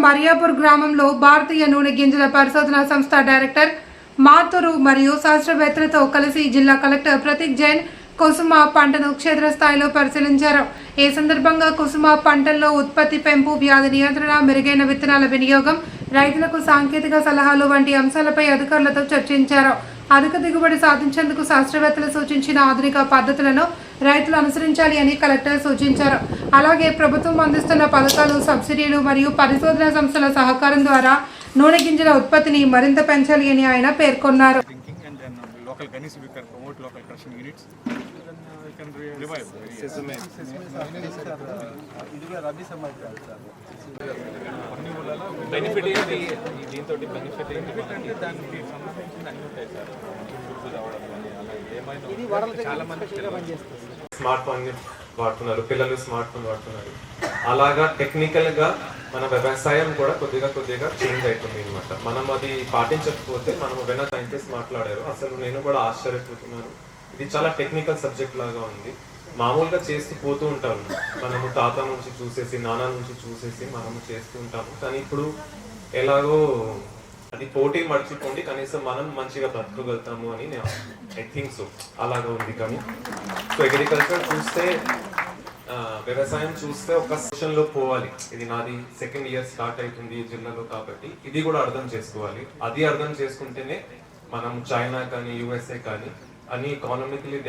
మరియాపూర్ గ్రామంలో భారతీయ నూనె గింజల పరిశోధన సంస్థ డైరెక్టర్ మాతూరు మరియు శాస్త్రవేత్తలతో కలిసి జిల్లా కలెక్టర్ ప్రతీక్ జైన్ కుసుమ పంటను క్షేత్రస్థాయిలో పరిశీలించారు. ఈ సందర్భంగా కుసుమ పంటల్లో ఉత్పత్తి పెంపు, వ్యాధి నియంత్రణ, మెరుగైన విత్తనాల వినియోగం, రైతులకు సాంకేతిక సలహాలు వంటి అంశాలపై అధికారులతో చర్చించారు. అధిక దిగుబడి సాధించేందుకు శాస్త్రవేత్తలు సూచించిన ఆధునిక పద్ధతులను రైతులు అనుసరించాలి అని కలెక్టర్ సూచించారు. అలాగే ప్రభుత్వం అందిస్తున్న పథకాలు, సబ్సిడీలు మరియు పరిశోధన సంస్థల సహకారం ద్వారా నూనె గింజల ఉత్పత్తిని మరింత పెంచాలి అని ఆయన పేర్కొన్నారు. Local Ganesh, we can promote local crushing units. Then we can revive. Sesame. Benefit ఏంటి దీంతో బెనిఫిట్ ఏంటి దానికి సంబంధించిన అన్ని ఉంటాయి సార్. ఫుడ్స్ రావడం కానీ అలా ఏమైనా చాలా మంది స్మార్ట్ ఫోన్ వాడుతున్నారు, పిల్లలు స్మార్ట్ ఫోన్ వాడుతున్నారు. అలాగా టెక్నికల్ గా మన వ్యవసాయం కూడా కొద్దిగా చేంజ్ అవుతుంది అనమాట. మనం అది పాటించకపోతే మనం వెన సైంటిస్ట్ మాట్లాడారు, అసలు నేను కూడా ఆశ్చర్యపోతున్నాను. ఇది చాలా టెక్నికల్ సబ్జెక్ట్ లాగా ఉంది. మామూలుగా చేస్తూ పోతూ ఉంటాము, మనము తాత నుంచి చూసేసి, నాన్న నుంచి చూసేసి మనము చేస్తూ ఉంటాము. కానీ ఇప్పుడు ఎలాగో అది పోటీ మర్చిపోండి, కనీసం మనం మంచిగా బ్రతకగలుగుతాము అని ఐ థింక్ సో అలాగా ఉంది. కానీ సో అగ్రికల్చర్ చూస్తే, వ్యవసాయం చూస్తే ఒక సెషన్లో పోవాలి. ఇది నాది సెకండ్ ఇయర్ స్టార్ట్ అవుతుంది జిల్లాలో కాబట్టి ఇది కూడా అర్థం చేసుకోవాలి. అది అర్థం చేసుకుంటేనే మనం చైనా కానీ యూఎస్ఏ కానీ అన్ని ఎకానమికలీ